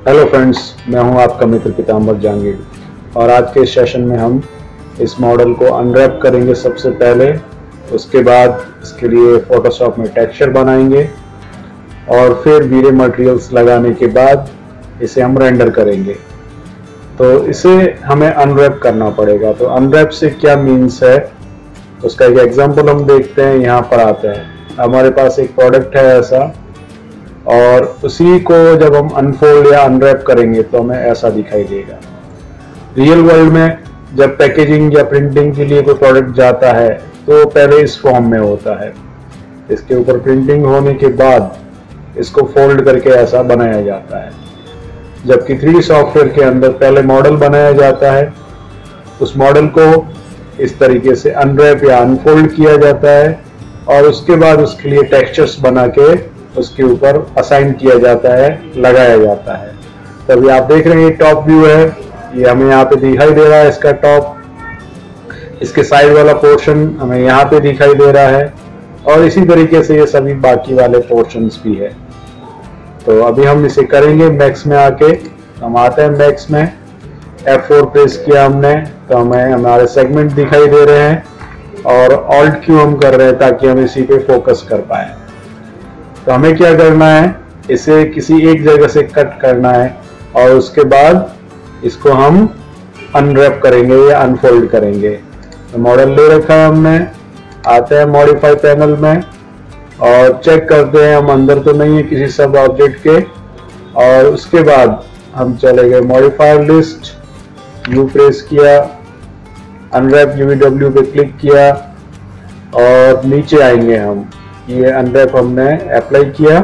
Hello friends, मैं हूं आपका मित्र पीताम्बर जहांगीर और आज के सेशन में हम इस मॉडल को अनरैप करेंगे सबसे पहले। उसके बाद इसके लिए फोटोशॉप में टेक्सचर बनाएंगे और फिर वीरे मटेरियल्स लगाने के बाद इसे हम रेंडर करेंगे। तो इसे हमें अनरैप करना पड़ेगा। तो अनरैप से क्या मीन्स है उसका एक एग्जांपल हम देखते हैं। यहाँ पर आता है, हमारे पास एक प्रोडक्ट है ऐसा, और उसी को जब हम अनफोल्ड या अनरैप करेंगे तो हमें ऐसा दिखाई देगा। रियल वर्ल्ड में जब पैकेजिंग या प्रिंटिंग के लिए कोई प्रोडक्ट जाता है तो पहले इस फॉर्म में होता है। इसके ऊपर प्रिंटिंग होने के बाद इसको फोल्ड करके ऐसा बनाया जाता है। जबकि 3D सॉफ्टवेयर के अंदर पहले मॉडल बनाया जाता है, उस मॉडल को इस तरीके से अनरैप या अनफोल्ड किया जाता है और उसके बाद उसके लिए टेक्सचर्स बना के उसके ऊपर असाइन किया जाता है, लगाया जाता है। तभी आप देख रहे हैं ये टॉप व्यू है, ये हमें यहाँ पे दिखाई दे रहा है इसका टॉप। इसके साइड वाला पोर्शन हमें यहाँ पे दिखाई दे रहा है और इसी तरीके से ये सभी बाकी वाले पोर्शंस भी है। तो अभी हम इसे करेंगे मैक्स में आके। हम आते हैं मैक्स में, F4 प्रेस किया हमने तो हमें हमारे सेगमेंट दिखाई दे रहे हैं और Alt Q हम कर रहे हैं ताकि हम इसी पे फोकस कर पाए। तो हमें क्या करना है, इसे किसी एक जगह से कट करना है और उसके बाद इसको हम अनरैप करेंगे या अनफोल्ड करेंगे। तो मॉडल ले रखा है हमने, आते हैं मॉडिफाई पैनल में और चेक करते हैं हम अंदर तो नहीं है किसी सब ऑब्जेक्ट के। और उसके बाद हम चले गए मॉडिफायर लिस्ट, U प्रेस किया, अनरैप UVW पे क्लिक किया और नीचे आएंगे हम। ये अनरैप हमने अप्लाई किया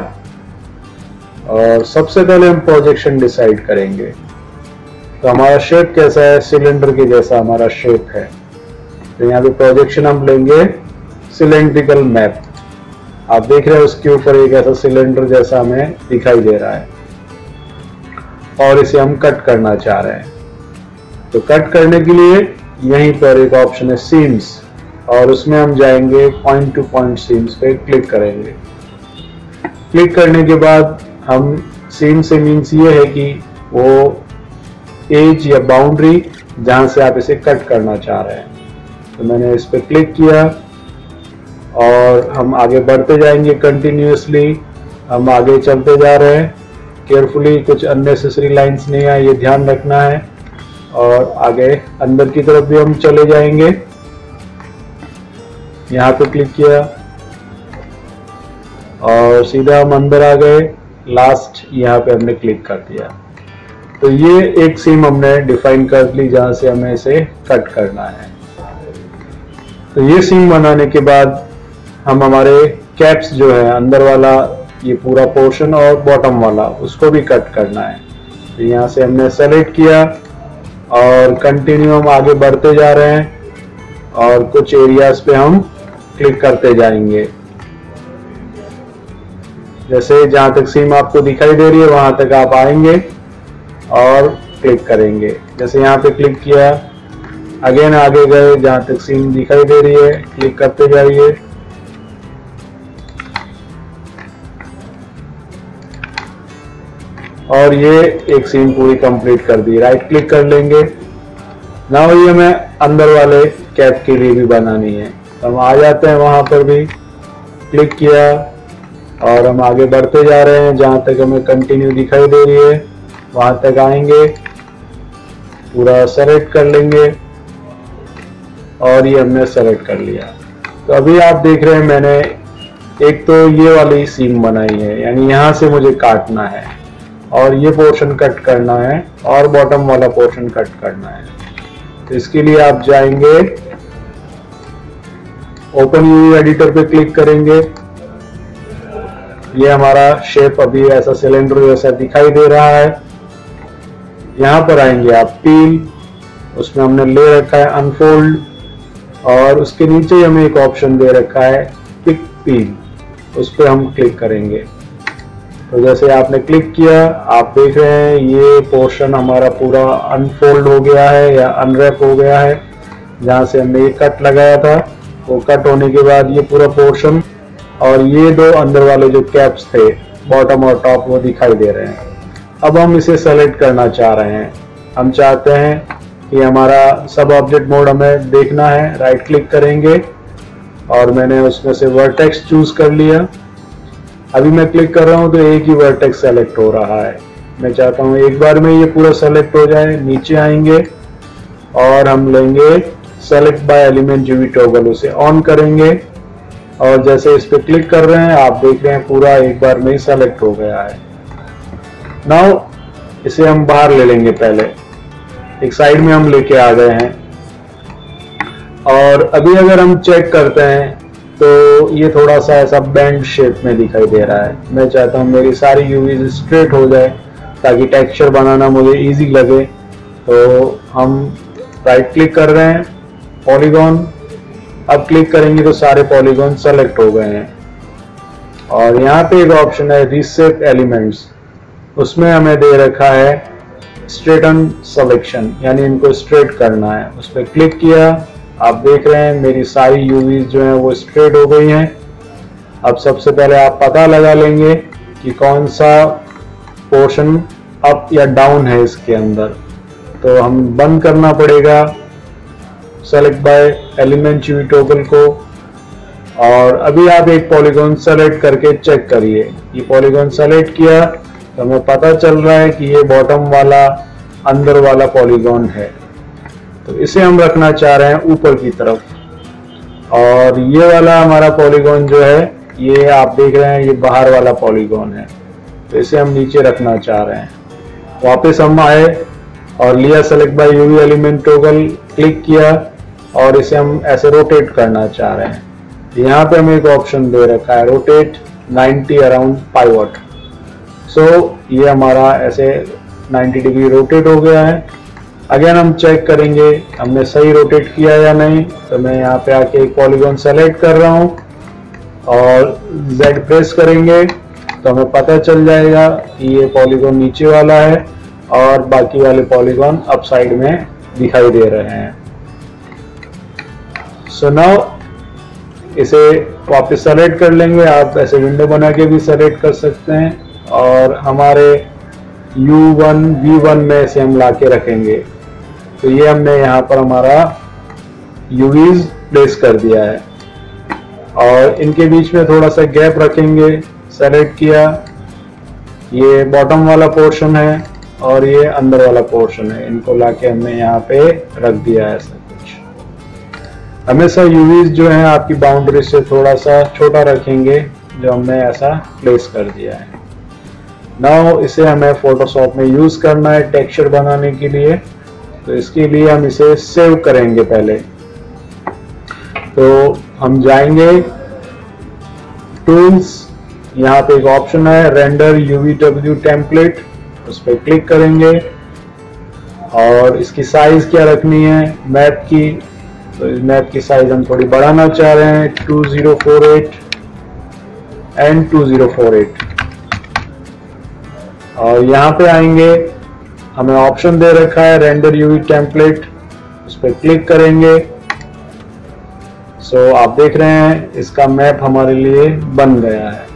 और सबसे पहले हम प्रोजेक्शन डिसाइड करेंगे। तो हमारा शेप कैसा है, सिलेंडर के जैसा हमारा शेप है। तो यहाँ पे प्रोजेक्शन हम लेंगे सिलेंड्रिकल मैप। आप देख रहे हैं उसके ऊपर एक ऐसा सिलेंडर जैसा हमें दिखाई दे रहा है और इसे हम कट करना चाह रहे हैं। तो कट करने के लिए यहीं पर एक ऑप्शन है सीम्स और उसमें हम जाएंगे पॉइंट टू पॉइंट सीम्स पे क्लिक करेंगे। क्लिक करने के बाद हम सीम से मीन्स ये है कि वो एज या बाउंड्री जहां से आप इसे कट करना चाह रहे हैं। तो मैंने इस पे क्लिक किया और हम आगे बढ़ते जाएंगे कंटिन्यूअसली। हम आगे चलते जा रहे हैं केयरफुली, कुछ अननेसेसरी लाइंस नहीं आए, ये ध्यान रखना है। और आगे अंदर की तरफ भी हम चले जाएंगे। यहाँ पे क्लिक किया और सीधा हम अंदर आ गए। लास्ट यहाँ पे हमने क्लिक कर दिया। तो ये एक सीम हमने डिफाइन कर ली जहां से हमें इसे कट करना है। तो ये सीम बनाने के बाद हम हमारे कैप्स जो है अंदर वाला ये पूरा पोर्शन और बॉटम वाला उसको भी कट करना है। तो यहाँ से हमने सेलेक्ट किया और कंटिन्यू हम आगे बढ़ते जा रहे हैं और कुछ एरियाज पे हम क्लिक करते जाएंगे। जैसे जहां तक सीम आपको दिखाई दे रही है वहां तक आप आएंगे और क्लिक करेंगे। जैसे यहाँ पे क्लिक किया, अगेन आगे गए, जहां तक सीम दिखाई दे रही है क्लिक करते जाइए। और ये एक सीम पूरी कंप्लीट कर दी। राइट क्लिक कर लेंगे। नाउ ये हमें अंदर वाले कैप के लिए भी बनानी है। तो हम आ जाते हैं, वहां पर भी क्लिक किया और हम आगे बढ़ते जा रहे हैं। जहां तक हमें कंटिन्यू दिखाई दे रही है वहां तक आएंगे, पूरा सेलेक्ट कर लेंगे और ये हमने सेलेक्ट कर लिया। तो अभी आप देख रहे हैं मैंने एक तो ये वाली सीम बनाई है, यानी यहां से मुझे काटना है और ये पोर्शन कट करना है और बॉटम वाला पोर्शन कट करना है। तो इसके लिए आप जाएंगे, ओपन यूवी एडिटर पे क्लिक करेंगे। ये हमारा शेप अभी ऐसा सिलेंडर जैसा दिखाई दे रहा है। यहाँ पर आएंगे आप पील, उसमें हमने ले रखा है अनफोल्ड और उसके नीचे ही हमें एक ऑप्शन दे रखा है पिक पील, उस पर हम क्लिक करेंगे। तो जैसे आपने क्लिक किया आप देख रहे हैं ये पोर्शन हमारा पूरा अनफोल्ड हो गया है या अनरैप हो गया है। जहाँ से हमने ये कट लगाया था वो कट होने के बाद ये पूरा पोर्शन और ये दो अंदर वाले जो कैप्स थे बॉटम और टॉप वो दिखाई दे रहे हैं। अब हम इसे सेलेक्ट करना चाह रहे हैं। हम चाहते हैं कि हमारा सब ऑब्जेक्ट मोड हमें देखना है। राइट क्लिक करेंगे और मैंने उसमें से वर्टेक्स चूज कर लिया। अभी मैं क्लिक कर रहा हूं तो एक ही वर्टेक्स सेलेक्ट हो रहा है। मैं चाहता हूं एक बार में ये पूरा सेलेक्ट हो जाए। नीचे आएंगे और हम लेंगे select by element UV toggle, उसे ऑन करेंगे और जैसे इस पे क्लिक कर रहे हैं आप देख रहे हैं पूरा एक बार में ही सेलेक्ट हो गया है। नाउ इसे हम बाहर ले लेंगे। पहले एक साइड में हम लेके आ गए हैं और अभी अगर हम चेक करते हैं तो ये थोड़ा सा ऐसा बैंड शेप में दिखाई दे रहा है। मैं चाहता हूँ मेरी सारी यूवीज स्ट्रेट हो जाए ताकि टेक्सचर बनाना मुझे इजी लगे। तो हम राइट क्लिक कर रहे हैं, पॉलीगॉन। अब क्लिक करेंगे तो सारे पॉलीगॉन सेलेक्ट हो गए हैं और यहाँ पे एक ऑप्शन है रीसेप एलिमेंट्स, उसमें हमें दे रखा है स्ट्रेटन सिलेक्शन, यानी इनको स्ट्रेट करना है। उस पर क्लिक किया, आप देख रहे हैं मेरी सारी यूवीज जो हैं वो स्ट्रेट हो गई हैं। अब सबसे पहले आप पता लगा लेंगे कि कौन सा पोर्शन अप या डाउन है इसके अंदर। तो हम बंद करना पड़ेगा select by element UV toggle को और अभी आप एक पॉलीगॉन सेलेक्ट करके चेक करिए। ये पॉलीगॉन सेलेक्ट किया तो हमें पता चल रहा है कि ये बॉटम वाला अंदर वाला पॉलीगॉन है। तो इसे हम रखना चाह रहे हैं ऊपर की तरफ और ये वाला हमारा पॉलीगॉन जो है ये आप देख रहे हैं ये बाहर वाला पॉलीगॉन है। तो इसे हम नीचे रखना चाह रहे हैं। वापस हम आए और लिया select by UV element toggle, click किया और इसे हम ऐसे रोटेट करना चाह रहे हैं। यहाँ पे हमें एक ऑप्शन दे रखा है रोटेट 90 अराउंड पाइवट। सो ये हमारा ऐसे 90 डिग्री रोटेट हो गया है। अगेन हम चेक करेंगे हमने सही रोटेट किया या नहीं। तो मैं यहाँ पे आके एक पॉलीगॉन सेलेक्ट कर रहा हूँ और Z प्रेस करेंगे तो हमें पता चल जाएगा कि ये पॉलीगॉन नीचे वाला है और बाकी वाले पॉलीगॉन अप साइड में दिखाई दे रहे हैं। सो नाउ इसे वापस सेलेक्ट कर लेंगे। आप ऐसे विंडो बना के भी सेलेक्ट कर सकते हैं और हमारे U1 V1 में इसे हम ला के रखेंगे। तो ये हमने यहाँ पर हमारा यूवीज प्लेस कर दिया है और इनके बीच में थोड़ा सा गैप रखेंगे। सेलेक्ट किया, ये बॉटम वाला पोर्शन है और ये अंदर वाला पोर्शन है, इनको लाके हमने यहाँ पे रख दिया है। ऐसा कुछ हमेशा यूवीज जो है आपकी बाउंड्री से थोड़ा सा छोटा रखेंगे, जो हमने ऐसा प्लेस कर दिया है। नाउ इसे हमें फोटोशॉप में यूज करना है टेक्सचर बनाने के लिए। तो इसके लिए हम इसे सेव करेंगे। पहले तो हम जाएंगे टूल्स, यहाँ पे एक ऑप्शन है रेंडर UVW टेम्पलेट, उस पर क्लिक करेंगे और इसकी साइज क्या रखनी है मैप की। तो इस मैप की साइज हम थोड़ी बढ़ाना चाह रहे हैं 2048 एंड 2048 और यहाँ पे आएंगे, हमें ऑप्शन दे रखा है रेंडर यूवी टेम्पलेट, उस पर क्लिक करेंगे। सो आप देख रहे हैं इसका मैप हमारे लिए बन गया है।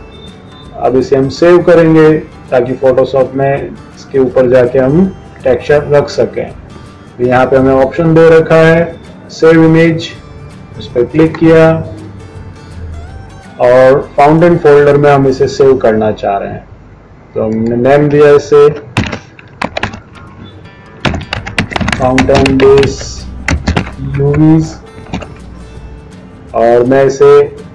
अब इसे हम सेव करेंगे ताकि फोटोशॉप में इसके ऊपर जाके हम टेक्सचर रख सकें। यहाँ पे हमें ऑप्शन दे रखा है सेव इमेज, उस पर क्लिक किया और फाउंटेन फोल्डर में हम इसे सेव करना चाह रहे हैं। तो हमने नेम दिया इसे फाउंटेन बेस यूवीज और मैं इसे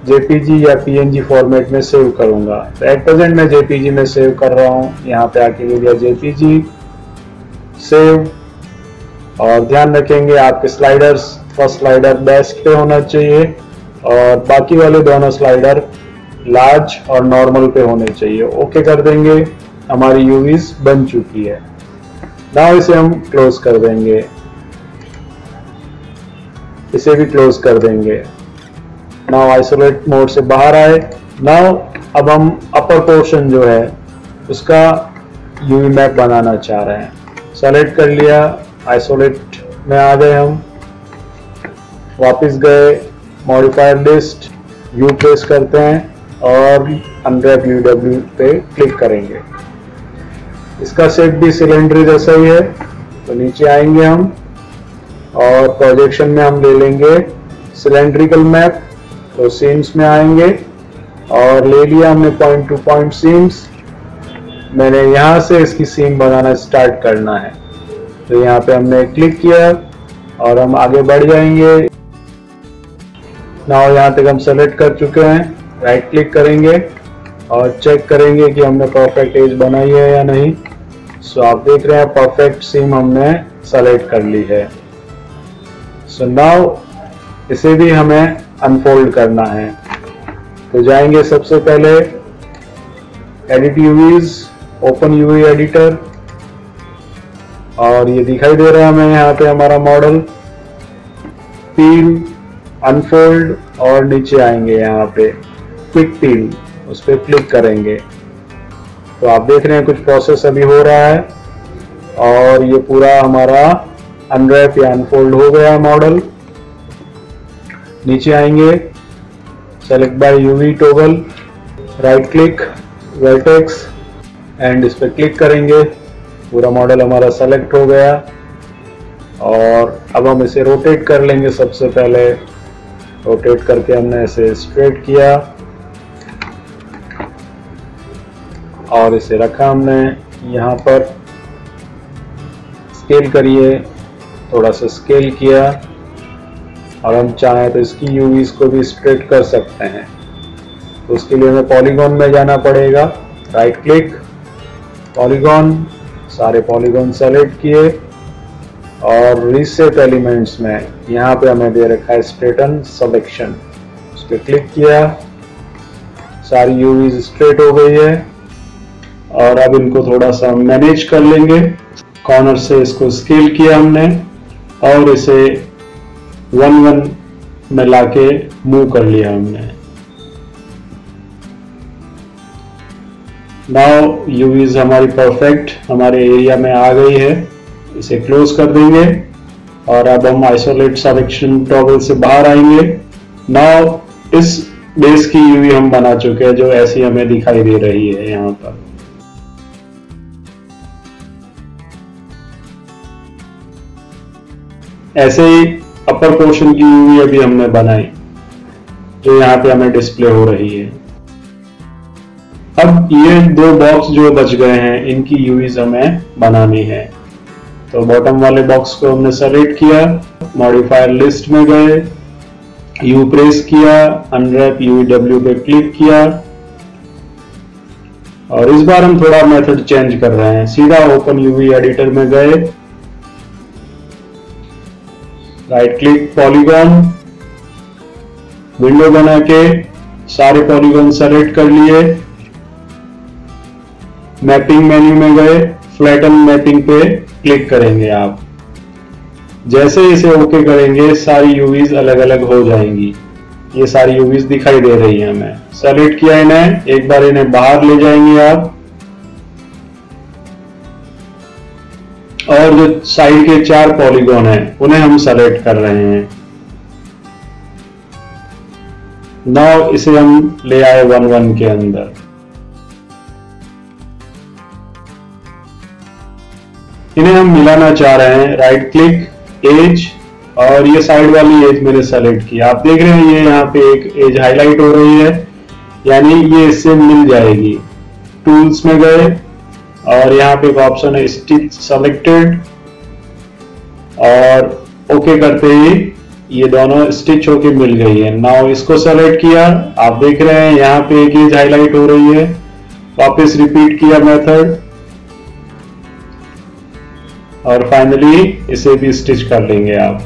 JPG या PNG फॉर्मेट में सेव करूंगा। तो एट प्रेजेंट मैं JPG में सेव कर रहा हूँ। यहाँ पे आके ले लिया JPG सेव और ध्यान रखेंगे आपके स्लाइडर्स, फर्स्ट स्लाइडर बेस्ट पे होना चाहिए और बाकी वाले दोनों स्लाइडर लार्ज और नॉर्मल पे होने चाहिए। ओके कर देंगे, हमारी यूवीज बन चुकी है। नाउ इसे हम क्लोज कर देंगे, इसे भी क्लोज कर देंगे। नाउ आइसोलेट मोड से बाहर आए। नाउ अब हम अपर पोर्शन जो है उसका यूवी मैप बनाना चाह रहे हैं। सेलेक्ट कर लिया, आइसोलेट में आ गए, हम वापस गए मॉडिफायर लिस्ट, व्यू प्रेस करते हैं और अनरैप UW पे क्लिक करेंगे। इसका सेट भी सिलेंडर जैसा ही है। तो नीचे आएंगे हम और प्रोजेक्शन में हम ले लेंगे सिलेंड्रिकल मैप। तो सीम्स में आएंगे और ले लिया हमने पॉइंट टू पॉइंट सीम्स। मैंने यहाँ से इसकी सीम बनाना स्टार्ट करना है। तो यहाँ पे हमने क्लिक किया और हम आगे बढ़ जाएंगे। नाउ यहाँ तक हम सेलेक्ट कर चुके हैं। राइट क्लिक करेंगे और चेक करेंगे कि हमने परफेक्ट एज बनाई है या नहीं। सो आप देख रहे हैं परफेक्ट सीम हमने सेलेक्ट कर ली है। सो नाउ इसे भी हमें अनफोल्ड करना है। तो जाएंगे सबसे पहले एडिट यूवीज, ओपन यूवी एडिटर, और ये दिखाई दे रहा है हमें यहाँ पे हमारा मॉडल। पील, अनफोल्ड और नीचे आएंगे यहाँ पे क्विक पील, उस पर क्लिक करेंगे। तो आप देख रहे हैं कुछ प्रोसेस अभी हो रहा है और ये पूरा हमारा अनरैप या अनफोल्ड हो गया मॉडल। नीचे आएंगे, select by UV toggle, right click, vertex and इस पर क्लिक करेंगे। पूरा मॉडल हमारा सेलेक्ट हो गया और अब हम इसे रोटेट कर लेंगे। सबसे पहले रोटेट करके हमने इसे स्ट्रेट किया और इसे रखा हमने यहाँ पर। स्केल करिए, थोड़ा सा स्केल किया और हम चाहें तो इसकी यूवीज को भी स्ट्रेट कर सकते हैं। तो उसके लिए हमें पॉलीगॉन में जाना पड़ेगा। राइट क्लिक, पॉलीगॉन, सारे पॉलीगॉन सेलेक्ट किए और रीसेट एलिमेंट्स में यहाँ पे हमें दे रखा है स्ट्रेटन सिलेक्शन, उस पर क्लिक किया। सारी यूवीज स्ट्रेट हो गई है और अब इनको थोड़ा सा मैनेज कर लेंगे। कॉर्नर से इसको स्केल किया हमने और इसे 1-1 में लाके मूव कर लिया हमने। नाउ यूवीज हमारी परफेक्ट हमारे एरिया में आ गई है। इसे क्लोज कर देंगे और अब हम आइसोलेट सिलेक्शन टॉगल से बाहर आएंगे। नाउ इस बेस की यूवी हम बना चुके हैं जो ऐसी हमें दिखाई दे रही है यहाँ पर। ऐसे ही अपर पोर्शन की यूवी अभी हमने बनाई जो यहाँ पे हमें डिस्प्ले हो रही है। अब ये दो बॉक्स जो बच गए हैं इनकी यूवीज हमें बनानी है। तो बॉटम वाले बॉक्स को हमने सेलेक्ट किया, मॉडिफायर लिस्ट में गए, यू प्रेस किया, अनरैप यूडब्ल्यू पे क्लिक किया और इस बार हम थोड़ा मेथड चेंज कर रहे हैं। सीधा ओपन यूवी एडिटर में गए, राइट क्लिक, पॉलीगॉन, विंडो बना के सारे पॉलीगॉन सेलेक्ट कर लिए। मैपिंग मेन्यू में गए, फ्लैटन मैपिंग पे क्लिक करेंगे आप। जैसे इसे ओके करेंगे सारी यूवीज अलग अलग हो जाएंगी। ये सारी यूवीज दिखाई दे रही है हमें। सेलेक्ट किया इन्हें, एक बार इन्हें बाहर ले जाएंगे आप और जो साइड के 4 पॉलीगॉन हैं उन्हें हम सेलेक्ट कर रहे हैं। नाउ इसे हम ले आए 1-1 के अंदर। इन्हें हम मिलाना चाह रहे हैं। राइट क्लिक, एज, और ये साइड वाली एज मैंने सेलेक्ट की। आप देख रहे हैं ये यहाँ पे एक एज हाईलाइट हो रही है, यानी ये इससे मिल जाएगी। टूल्स में गए और यहाँ पे एक ऑप्शन है स्टिच सेलेक्टेड और ओके करते ही ये दोनों स्टिच होके मिल गई है। नाउ इसको सेलेक्ट किया, आप देख रहे हैं यहाँ पे एक एज हाईलाइट हो रही है। वापस रिपीट किया मेथड और फाइनली इसे भी स्टिच कर लेंगे आप।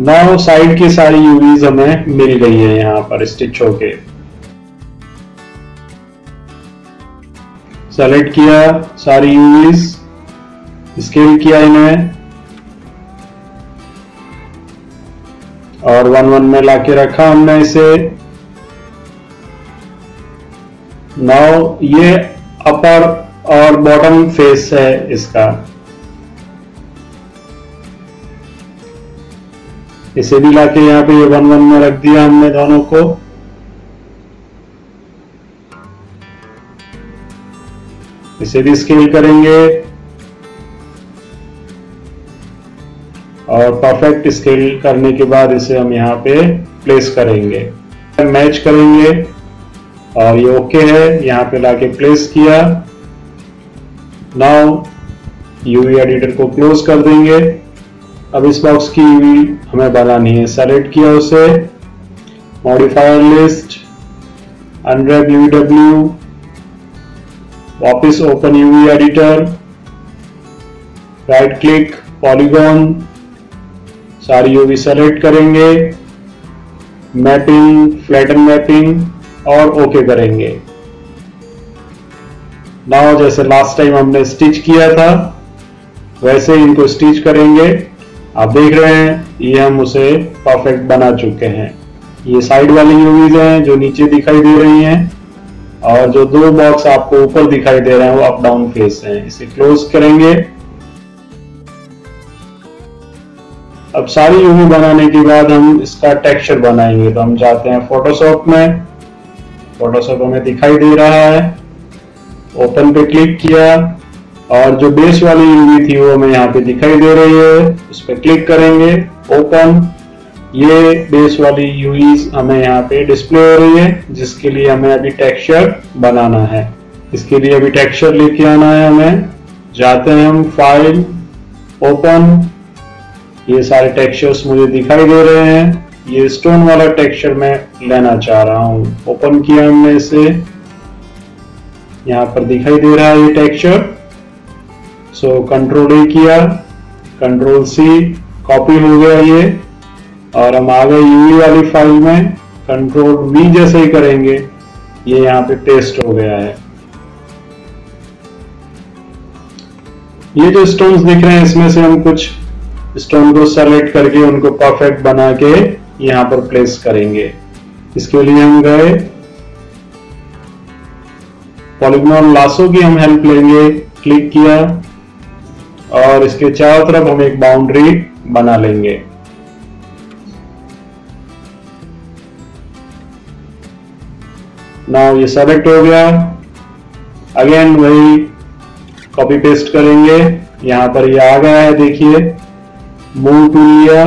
नाउ साइड की सारी यूवीज हमें मिल गई है यहाँ पर स्टिच होके। सेलेक्ट किया सारी यूवीज, स्केल किया इन्हें और 1-1 में लाके रखा हमने इसे। नाउ ये अपर और बॉटम फेस है इसका, इसे भी लाके यहाँ पे ये 1-1 में रख दिया हमने दोनों को। इसे भी स्केल करेंगे और परफेक्ट स्केल करने के बाद इसे हम यहाँ पे प्लेस करेंगे, मैच करेंगे और ये ओके है। यहाँ पे लाके प्लेस किया। नाउ यूवी एडिटर को क्लोज कर देंगे। अब इस बॉक्स की यूवी हमें बनानी है, सेलेक्ट किया उसे, मॉडिफायर लिस्ट, अनरैप यूवीडब्ल्यू, वापस open UV editor, right click, polygon, सारी यूवी सेलेक्ट करेंगे, मैपिंग, फ्लैटन मैपिंग और ओके करेंगे। नाउ जैसे लास्ट टाइम हमने स्टिच किया था वैसे इनको स्टिच करेंगे। आप देख रहे हैं ये हम उसे परफेक्ट बना चुके हैं। ये साइड वाली यूवीज हैं जो नीचे दिखाई दे रही हैं और जो दो बॉक्स आपको ऊपर दिखाई दे रहे हैं वो अप डाउन फेस हैं। इसे क्लोज करेंगे। अब सारी यूवी बनाने के बाद हम इसका टेक्सचर बनाएंगे। तो हम जाते हैं फोटोशॉप में, फोटोशॉप हमें दिखाई दे रहा है, ओपन पे क्लिक किया और जो बेस वाली यूवी थी वो हमें यहाँ पे दिखाई दे रही है, उस पर क्लिक करेंगे, ओपन। ये बेस वाली यूवीज हमें यहाँ पे डिस्प्ले हो रही है जिसके लिए हमें अभी टेक्सचर बनाना है। इसके लिए अभी टेक्सचर लेके आना है हमें। जाते हैं हम फाइल, ओपन। ये सारे टेक्सचर्स मुझे दिखाई दे रहे हैं। ये स्टोन वाला टेक्सचर मैं लेना चाह रहा हूँ। ओपन किया हमने इसे, यहाँ पर दिखाई दे रहा है ये टेक्सचर। सो कंट्रोल ए किया, कंट्रोल सी, कॉपी हो गया ये और हम आ गए यूवी वाली फाइल में। कंट्रोल वी जैसे ही करेंगे ये यहाँ पे पेस्ट हो गया है। ये जो स्टोन्स दिख रहे हैं इसमें से हम कुछ स्टोन को सेलेक्ट करके उनको परफेक्ट बना के यहाँ पर प्लेस करेंगे। इसके लिए हम गए पॉलीगॉन लासो की हम हेल्प लेंगे, क्लिक किया और इसके चारों तरफ हम एक बाउंड्री बना लेंगे। नाउ ये सेलेक्ट हो गया। अगेन वही कॉपी पेस्ट करेंगे। यहां पर ये आ गया है, देखिए मूव टू लिया,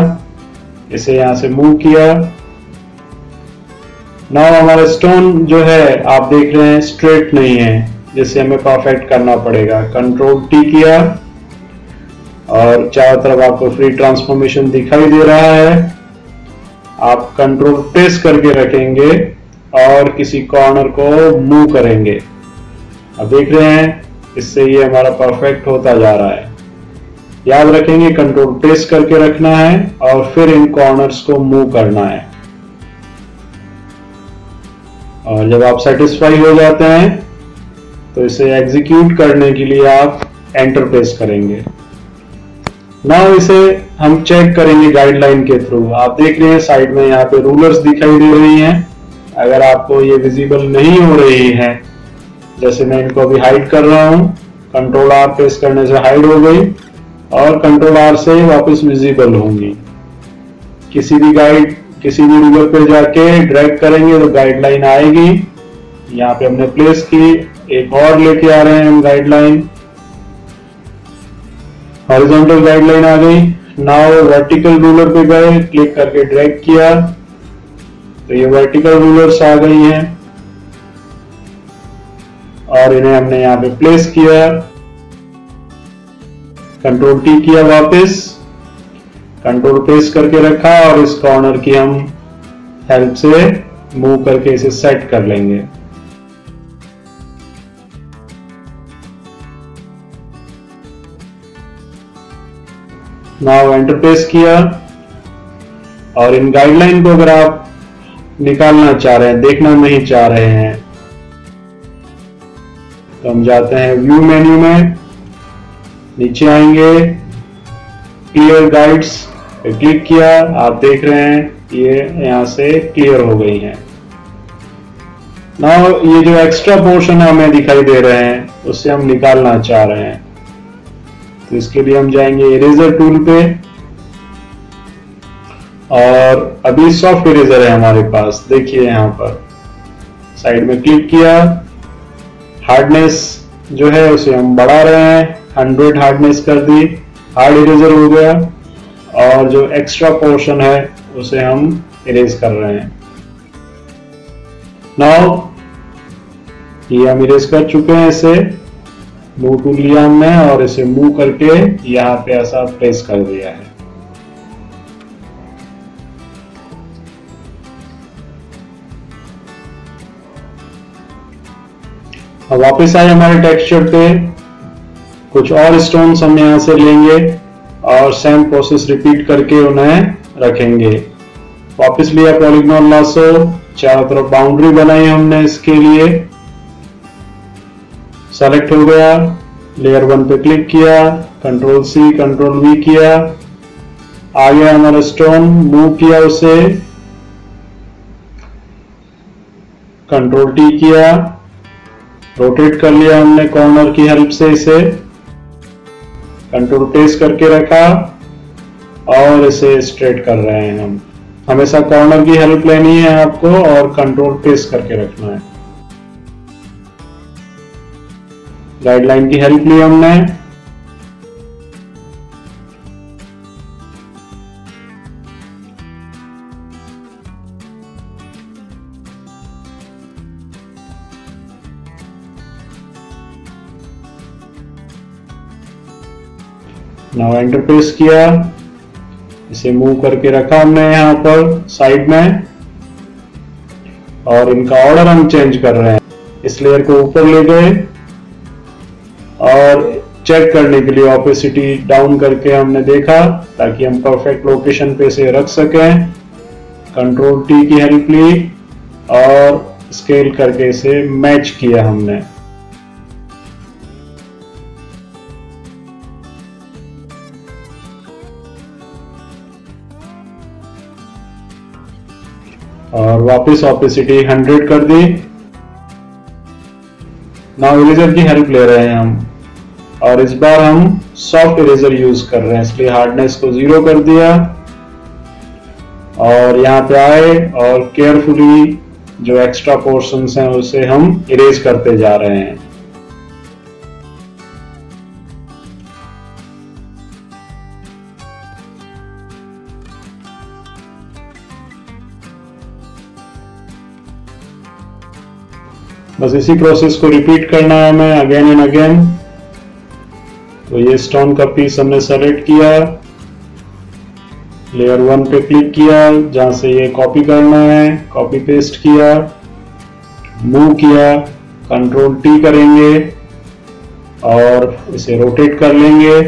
इसे यहां से मूव किया। नाउ हमारा स्टोन जो है आप देख रहे हैं स्ट्रेट नहीं है, जिसे हमें परफेक्ट करना पड़ेगा। कंट्रोल टी किया और चारों तरफ आपको फ्री ट्रांसफॉर्मेशन दिखाई दे रहा है। आप कंट्रोल प्रेस करके रखेंगे और किसी कॉर्नर को मूव करेंगे। अब देख रहे हैं इससे ये हमारा परफेक्ट होता जा रहा है। याद रखेंगे कंट्रोल प्रेस करके रखना है और फिर इन कॉर्नर्स को मूव करना है। और जब आप सेटिस्फाई हो जाते हैं तो इसे एग्जीक्यूट करने के लिए आप एंटर प्रेस करेंगे। नाउ इसे हम चेक करेंगे गाइडलाइन के थ्रू। आप देख रहे हैं साइड में यहाँ पे रूलर्स दिखाई दे रही हैं। अगर आपको ये विजिबल नहीं हो रही है, जैसे मैं इनको अभी हाइड कर रहा हूँ, कंट्रोल आर प्रेस करने से हाइड हो गई और कंट्रोल आर से वापस विजिबल होंगी। किसी भी रूलर पे जाके ड्रैग करेंगे तो गाइडलाइन आएगी। यहाँ पे हमने प्लेस की, एक और लेके आ रहे हैं हम गाइडलाइन। हॉरिजॉन्टल गाइडलाइन आ गई। नाउ वर्टिकल रूलर पे गए, क्लिक करके ड्रैग किया तो ये वर्टिकल रूलर्स आ गई हैं और इन्हें हमने यहाँ पे प्लेस किया। कंट्रोल टी किया, वापस कंट्रोल प्रेस करके रखा और इस कॉर्नर की हम हेल्प से मूव करके इसे सेट कर लेंगे। नाउ एंटर प्रेस किया और इन गाइडलाइन को अगर आप निकालना चाह रहे हैं, देखना नहीं चाह रहे हैं, तो हम जाते हैं व्यू मेन्यू में, नीचे आएंगे, क्लियर गाइड्स पे क्लिक किया। आप देख रहे हैं ये यहां से क्लियर हो गई हैं। नाउ ये जो एक्स्ट्रा पोर्शन हमें दिखाई दे रहे हैं उससे हम निकालना चाह रहे हैं, तो इसके लिए हम जाएंगे इरेजर टूल पे और अभी सॉफ्ट इरेजर है हमारे पास। देखिए यहाँ पर साइड में क्लिक किया, हार्डनेस जो है उसे हम बढ़ा रहे हैं, 100 हार्डनेस कर दी, हार्ड इरेजर हो गया। और जो एक्स्ट्रा पोर्शन है उसे हम इरेज कर रहे हैं। नाउ ये हम इरेज कर चुके हैं। इसे मूव टूल लिया हमने और इसे मूव करके यहाँ पे ऐसा प्लेस कर दिया है। अब वापस आए हमारे टेक्सचर पे, कुछ और स्टोन्स हम यहाँ से लेंगे और सेम प्रोसेस रिपीट करके उन्हें रखेंगे। वापस लिया पॉलीगॉन लासो, चारों तरफ बाउंड्री बनाई हमने इसके लिए। सेलेक्ट हो गया, लेयर 1 पे क्लिक किया, कंट्रोल C कंट्रोल V किया, आ गया हमारा स्टोन, मूव किया उसे, कंट्रोल T किया, रोटेट कर लिया हमने कॉर्नर की हेल्प से इसे, कंट्रोल प्रेस करके रखा और इसे स्ट्रेट कर रहे हैं हम। हमेशा कॉर्नर की हेल्प लेनी है आपको और कंट्रोल प्रेस करके रखना है। गाइडलाइन की हेल्प ली हमने, नाउ एंटर प्रेस किया, इसे मूव करके रखा हमने यहाँ पर साइड में और इनका ऑर्डर हम चेंज कर रहे हैं। इस लेयर को ऊपर ले गए और चेक करने के लिए ऑपेसिटी डाउन करके हमने देखा ताकि हम परफेक्ट लोकेशन पे इसे रख सकें। कंट्रोल T की हेल्प ली और स्केल करके इसे मैच किया हमने। और वापस ऑपेसिटी 100 कर दी। नाउ इरेजर की हेल्प ले रहे हैं हम और इस बार हम सॉफ्ट इरेजर यूज कर रहे हैं, इसलिए हार्डनेस को 0 कर दिया और यहाँ पे आए और केयरफुली जो एक्स्ट्रा पोर्शंस हैं उसे हम इरेज करते जा रहे हैं। बस इसी प्रोसेस को रिपीट करना है हमें अगेन एंड अगेन। तो ये स्टोन का पीस हमने सेलेक्ट किया, लेयर 1 पे क्लिक किया, जहां से ये कॉपी करना है कॉपी पेस्ट किया, मूव किया, कंट्रोल T करेंगे और इसे रोटेट कर लेंगे।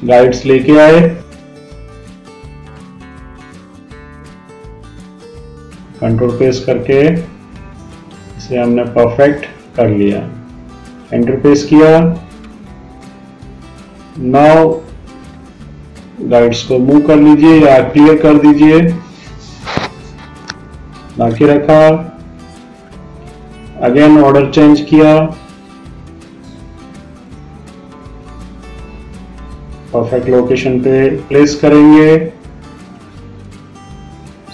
गाइड्स लेके आए, कंट्रोल प्रेस करके इसे हमने परफेक्ट कर लिया, एंटर प्रेस किया। नाउ गाइड्स को मूव कर लीजिए या क्लियर कर दीजिए, बाकी रखा, अगेन ऑर्डर चेंज किया, परफेक्ट लोकेशन पे प्लेस करेंगे।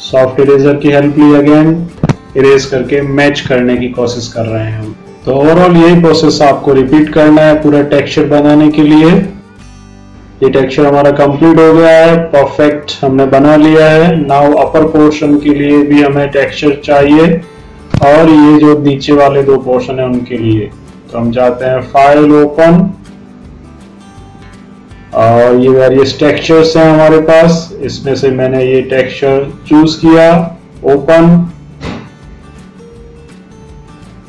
सॉफ्ट इरेजर की हेल्प ली, अगेन इरेज करके मैच करने की कोशिश कर रहे हैं हम। तो ओवरऑल यही प्रोसेस आपको रिपीट करना है पूरा टेक्सचर बनाने के लिए। ये टेक्सचर हमारा कंप्लीट हो गया है, परफेक्ट हमने बना लिया है। नाउ अपर पोर्शन के लिए भी हमें टेक्सचर चाहिए और ये जो नीचे वाले 2 पोर्शन है उनके लिए। तो हम जाते हैं फाइल, ओपन, और ये वेरियस टेक्सचर्स हैं हमारे पास, इसमें से मैंने ये टेक्सचर चूज किया, ओपन,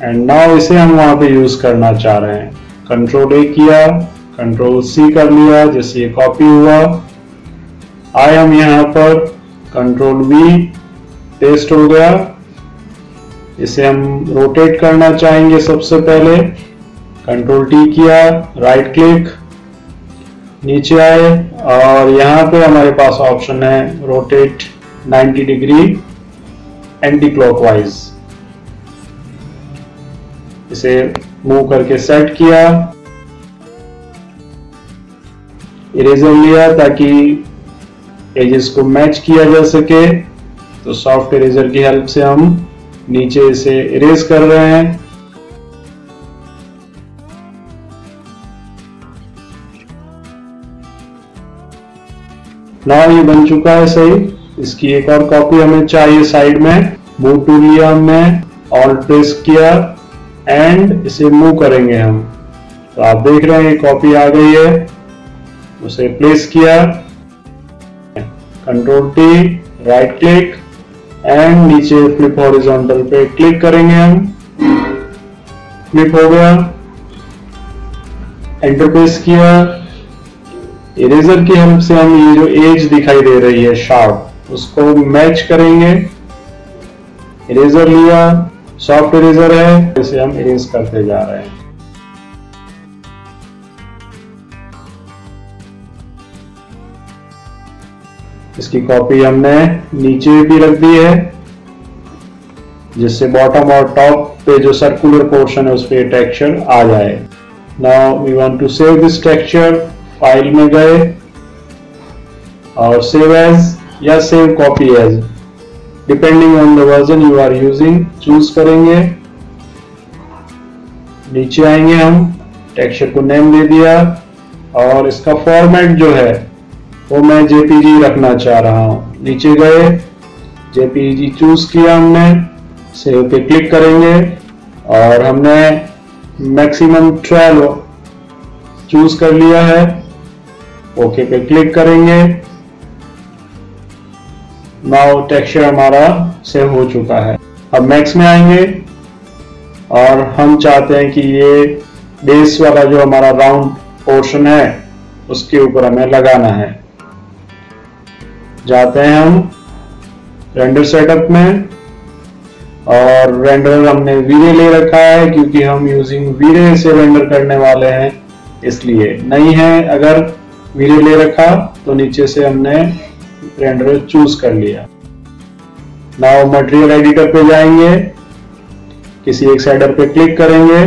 एंड नाउ इसे हम वहां पे यूज करना चाह रहे हैं। कंट्रोल A किया, कंट्रोल C कर लिया, जिससे ये कॉपी हुआ। आए हम यहाँ पर, कंट्रोल V, पेस्ट हो गया। इसे हम रोटेट करना चाहेंगे सबसे पहले, कंट्रोल T किया, राइट क्लिक, नीचे आए और यहाँ पे हमारे पास ऑप्शन है रोटेट 90 डिग्री एंटी क्लॉकवाइज। इसे मूव करके सेट किया, इरेजर लिया ताकि एजेस को मैच किया जा सके। तो सॉफ्ट इरेजर की हेल्प से हम नीचे इसे इरेज कर रहे हैं। नाउ ये बन चुका है सही। इसकी एक और कॉपी हमें चाहिए साइड में। मूव टू लिया हमने, ऑल्ट प्रेस किया एंड इसे मूव करेंगे हम। तो आप देख रहे हैं ये कॉपी आ गई है। उसे प्लेस किया, control T, right click and नीचे फ्लिप हॉरिजॉन्टल पे क्लिक करेंगे हम। फ्लिप हो गया, एंटर प्रेस किया। इरेजर की हेल्प से हम ये जो एज दिखाई दे रही है शार्प, उसको मैच करेंगे। इरेजर लिया, सॉफ्ट इरेजर है, इसे हम इरेज करते जा रहे हैं। इसकी कॉपी हमने नीचे भी रख दी है, जिससे बॉटम और टॉप पे जो सर्कुलर पोर्शन है उस पे टेक्सचर आ जाए। Now we want to save this texture. File में गए और सेव एज या save copy as, depending on the version you are using, choose करेंगे। नीचे आएंगे, हम टेक्सचर को नेम दे दिया और इसका फॉर्मेट जो है वो मैं जेपीजी रखना चाह रहा हूं। नीचे गए, जेपीजी चूज किया हमने, सेव पे क्लिक करेंगे और हमने मैक्सिमम 12 चूज कर लिया है। ओके पे क्लिक करेंगे। नाउ टेक्सचर हमारा सेव हो चुका है। अब मैक्स में आएंगे और हम चाहते हैं कि ये बेस वाला जो हमारा राउंड पोर्शन है उसके ऊपर हमें लगाना है। जाते हैं हम रेंडर सेटअप में और रेंडर हमने वीरे ले रखा है क्योंकि हम यूजिंग वीरे से रेंडर करने वाले हैं, इसलिए नहीं है। अगर वीरे ले रखा तो नीचे से हमने रेंडर चूज कर लिया। नाउ मटेरियल एडिटर पे जाएंगे, किसी एक शेडर पे क्लिक करेंगे,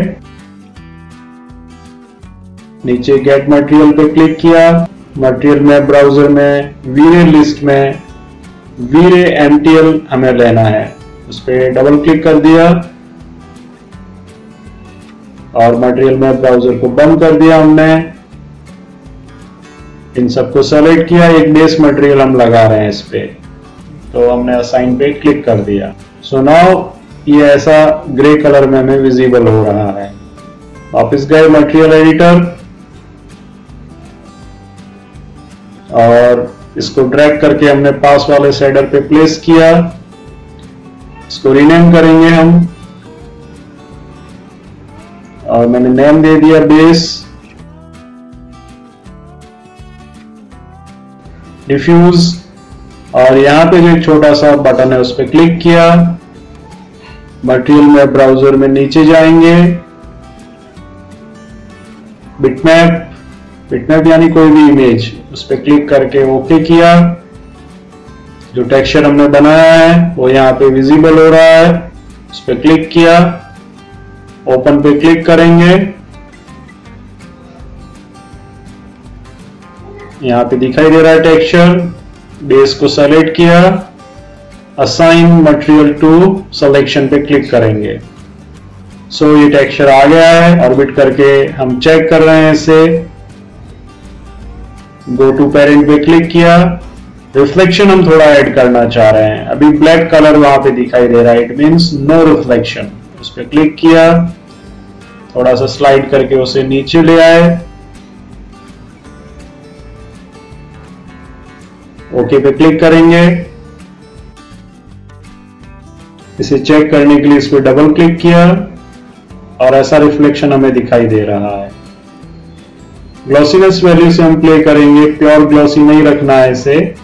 नीचे गेट मटेरियल पे क्लिक किया। मटेरियल में ब्राउजर में वीरे लिस्ट में वीरे एमटीएल हमें लेना है, उस पर डबल क्लिक कर दिया और मटेरियल में ब्राउजर को बंद कर दिया हमने। इन सबको सेलेक्ट किया, एक बेस मटेरियल हम लगा रहे हैं इस पे, तो हमने असाइन पे क्लिक कर दिया। सो नाउ ये ऐसा ग्रे कलर में हमें विजिबल हो रहा है। वापस गए मटेरियल एडिटर और इसको ड्रैग करके हमने पास वाले शेडर पे प्लेस किया। इसको रीनेम करेंगे हम और मैंने नेम दे दिया बेस। डिफ्यूज और यहां पे जो एक छोटा सा बटन है उस पर क्लिक किया। मटेरियल में ब्राउजर में नीचे जाएंगे, बिटमैप, बिटमैप यानी कोई भी इमेज, उस पर क्लिक करके ओके किया। जो टेक्सचर हमने बनाया है वो यहाँ पे विजिबल हो रहा है, उस पर क्लिक किया, ओपन पे क्लिक करेंगे। यहाँ पे दिखाई दे रहा है टेक्सचर। बेस को सेलेक्ट किया, असाइन मटेरियल टू सिलेक्शन पे क्लिक करेंगे। सो ये टेक्सचर आ गया है। ऑर्बिट करके हम चेक कर रहे हैं इसे। गो टू पेरेंट पे क्लिक किया। रिफ्लेक्शन हम थोड़ा ऐड करना चाह रहे हैं, अभी ब्लैक कलर वहां पे दिखाई दे रहा है, इट मींस नो रिफ्लेक्शन। उस पर क्लिक किया, थोड़ा सा स्लाइड करके उसे नीचे ले आए, ओके पे क्लिक करेंगे। इसे चेक करने के लिए इस पर डबल क्लिक किया और ऐसा रिफ्लेक्शन हमें दिखाई दे रहा है। ग्लॉसीनेस वैल्यू से हम प्ले करेंगे, प्योर ग्लॉसी नहीं रखना है इसे,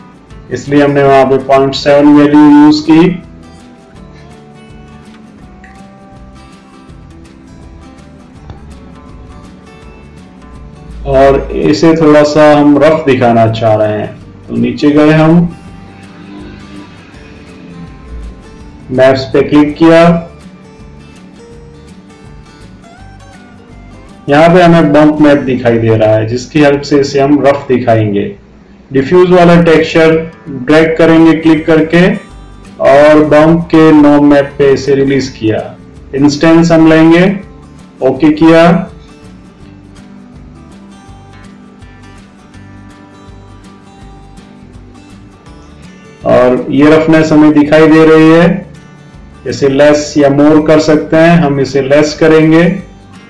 इसलिए हमने वहां पे 0.7 वैल्यू यूज की। और इसे थोड़ा सा हम रफ दिखाना चाह रहे हैं, तो नीचे गए हम, मैप्स पे क्लिक किया। यहां पे हमें बम्प मैप दिखाई दे रहा है, जिसकी हेल्प से इसे हम रफ दिखाएंगे। डिफ्यूज वाला टेक्सचर ड्रैग करेंगे क्लिक करके और बम्प के नॉब मैप पे इसे रिलीज किया। इंस्टेंस हम लेंगे, ओके किया, और ये रफनेस हमें दिखाई दे रही है। इसे लेस या मोर कर सकते हैं, हम इसे लेस करेंगे।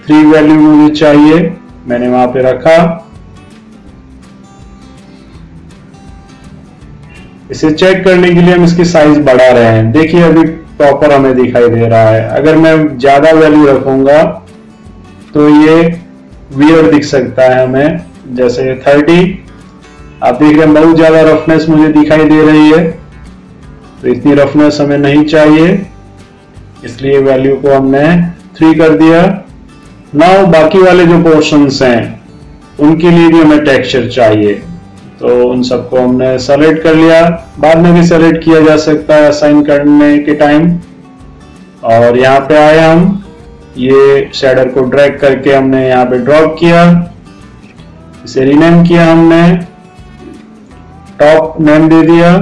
3 वैल्यू मुझे चाहिए, मैंने वहां पे रखा। इसे चेक करने के लिए हम इसकी साइज बढ़ा रहे हैं। देखिए अभी प्रॉपर हमें दिखाई दे रहा है। अगर मैं ज्यादा वैल्यू रखूंगा तो ये वियर्ड दिख सकता है हमें, जैसे 30। आप देख रहे हैं बहुत ज्यादा रफनेस मुझे दिखाई दे रही है, तो इतनी रफनेस हमें नहीं चाहिए, इसलिए वैल्यू को हमने 3 कर दिया। नाउ बाकी वाले जो पोर्शंस हैं उनके लिए भी हमें टेक्सचर चाहिए, तो उन सबको हमने सेलेक्ट कर लिया। बाद में भी सेलेक्ट किया जा सकता है असाइन करने के टाइम। और यहाँ पे आए हम, ये शेडर को ड्रैग करके हमने यहाँ पे ड्रॉप किया, इसे रीनेम किया हमने, टॉप नेम दे दिया।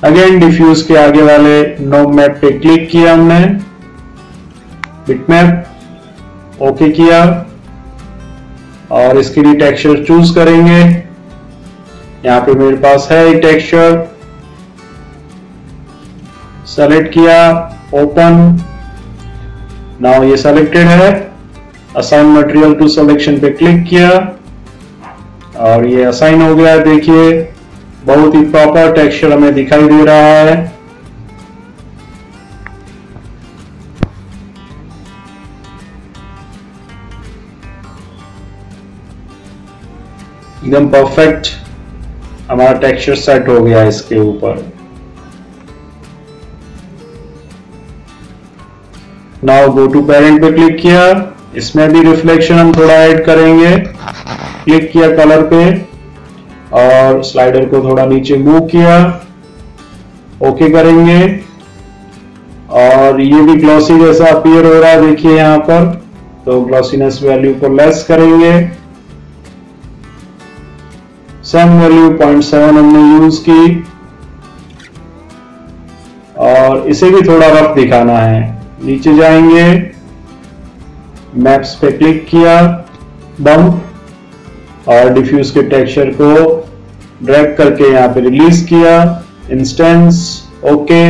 अगेन डिफ्यूज के आगे वाले नोब मैप पे क्लिक किया हमने, बिटमैप ओके किया, और इसके लिए टेक्सचर चूज करेंगे। यहां पे मेरे पास है एक टेक्सचर, सेलेक्ट किया, ओपन। नाउ ये सेलेक्टेड है। असाइन मटेरियल टू सिलेक्शन पे क्लिक किया और ये असाइन हो गया। देखिए बहुत ही प्रॉपर टेक्सचर हमें दिखाई दे रहा है। एकदम परफेक्ट हमारा टेक्सचर सेट हो गया इसके ऊपर। नाउ गो टू पेरेंट पे क्लिक किया, इसमें भी रिफ्लेक्शन हम थोड़ा ऐड करेंगे। क्लिक किया कलर पे और स्लाइडर को थोड़ा नीचे मूव किया, ओके करेंगे। और ये भी ग्लॉसी जैसा अपीयर हो रहा है, देखिए यहां पर, तो ग्लॉसीनेस वैल्यू को लेस करेंगे। सम वैल्यू 0.7 हमने यूज की, और इसे भी थोड़ा रफ दिखाना है। नीचे जाएंगे, मैप्स पे क्लिक किया, बम्प, और डिफ्यूज के टेक्सचर को ड्रैग करके यहां पे रिलीज किया। इंस्टेंस ओके,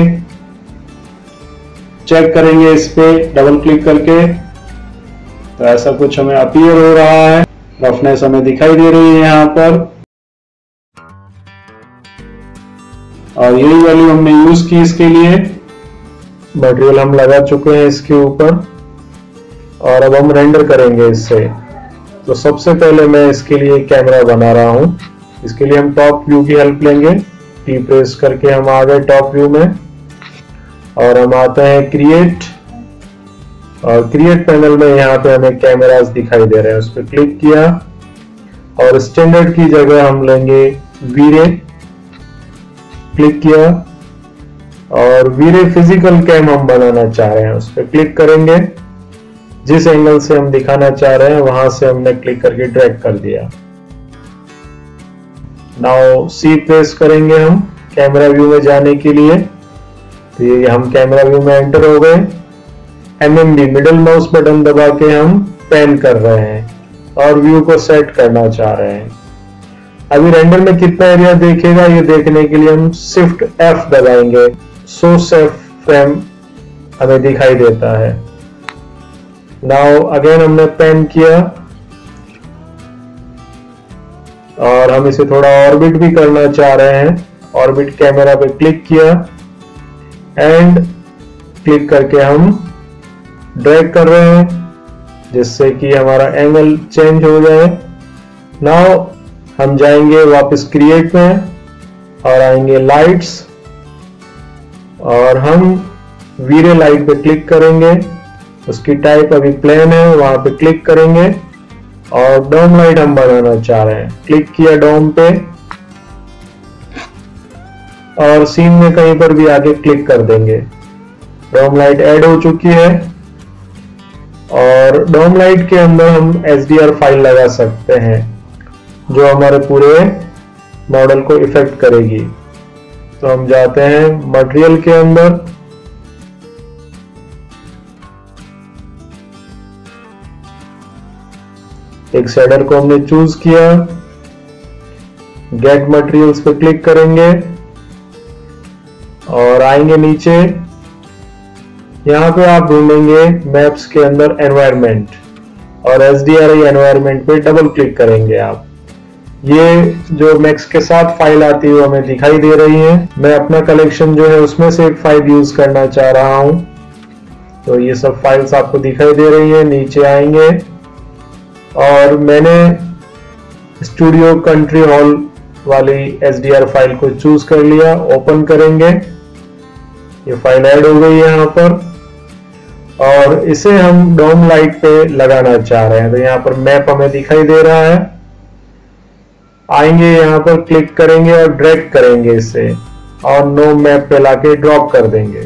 चेक करेंगे इस पे डबल क्लिक करके, तो ऐसा कुछ हमें अपीयर हो रहा है। रफनेस हमें दिखाई दे रही है यहां पर, और यही वैल्यू हमने यूज की इसके लिए। मटेरियल हम लगा चुके हैं इसके ऊपर, और अब हम रेंडर करेंगे इससे। तो सबसे पहले मैं इसके लिए कैमरा बना रहा हूं। इसके लिए हम टॉप व्यू की हेल्प लेंगे। टी प्रेस करके हम आ गए टॉप व्यू में, और हम आते हैं क्रिएट, और क्रिएट पैनल में यहाँ पे हमें कैमरास दिखाई दे रहे हैं, उस पर क्लिक किया, और स्टैंडर्ड की जगह हम लेंगे वीरे, क्लिक किया, और वीरे फिजिकल कैम हम बनाना चाह रहे हैं, उस पर क्लिक करेंगे। जिस एंगल से हम दिखाना चाह रहे हैं वहां से हमने क्लिक करके ड्रैग कर दिया। नाउ सी प्रेस करेंगे हम कैमरा व्यू में जाने के लिए, तो ये हम कैमरा व्यू में एंटर हो गए। MMD मिडिल माउस बटन दबा के हम पैन कर रहे हैं और व्यू को सेट करना चाह रहे हैं। अभी रेंडर में कितना एरिया देखेगा ये देखने के लिए हम शिफ्ट F दबाएंगे। सोर्स F फ्रेम हमें दिखाई देता है। नाउ अगेन हमने पैन किया, और हम इसे थोड़ा ऑर्बिट भी करना चाह रहे हैं। ऑर्बिट कैमरा पे क्लिक किया, एंड क्लिक करके हम ड्रैग कर रहे हैं, जिससे कि हमारा एंगल चेंज हो जाए। नाउ हम जाएंगे वापस क्रिएट में, और आएंगे लाइट्स, और हम वीरे लाइट पे क्लिक करेंगे। उसकी टाइप अभी प्लेन है, वहां पे क्लिक करेंगे, और डोम लाइट हम बनाना चाह रहे हैं। क्लिक किया डोम पे, और सीन में कहीं पर भी आगे क्लिक कर देंगे। डोम लाइट ऐड हो चुकी है, और डोम लाइट के अंदर हम HDR फाइल लगा सकते हैं, जो हमारे पूरे मॉडल को इफेक्ट करेगी। तो हम जाते हैं मटेरियल के अंदर, एक शेडर को हमने चूज किया, गेट मटेरियल्स पे क्लिक करेंगे और आएंगे नीचे। यहां पे आप ढूंढेंगे मैप्स के अंदर एनवायरनमेंट और SDRI एनवायरनमेंट पे डबल क्लिक करेंगे आप। ये जो मैक्स के साथ फाइल आती है वो हमें दिखाई दे रही है। मैं अपना कलेक्शन जो है उसमें से एक फाइल यूज करना चाह रहा हूं, तो ये सब फाइल्स आपको दिखाई दे रही है। नीचे आएंगे और मैंने स्टूडियो कंट्री हॉल वाली SDR फाइल को चूज कर लिया। ओपन करेंगे, ये फाइल ऐड हो गई है यहाँ पर और इसे हम डोम लाइट पे लगाना चाह रहे हैं। तो यहाँ पर मैप हमें दिखाई दे रहा है। आएंगे यहाँ पर क्लिक करेंगे और ड्रैग करेंगे इसे और नो मैप पे लाके ड्रॉप कर देंगे।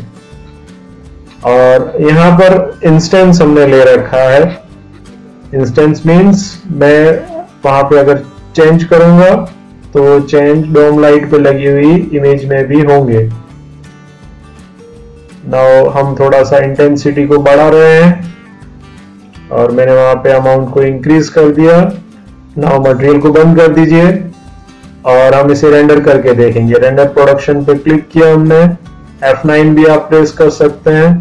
और यहाँ पर इंस्टेंस हमने ले रखा है। इंस्टेंस मीन्स मैं वहां पे अगर चेंज करूंगा तो चेंज डोम लाइट पे लगी हुई इमेज में भी होंगे। नाउ हम थोड़ा सा इंटेंसिटी को बढ़ा रहे हैं और मैंने वहां पे अमाउंट को इंक्रीज कर दिया। नाउ मटेरियल को बंद कर दीजिए और हम इसे रेंडर करके देखेंगे। रेंडर प्रोडक्शन पे क्लिक किया हमने, F9 भी आप प्रेस कर सकते हैं।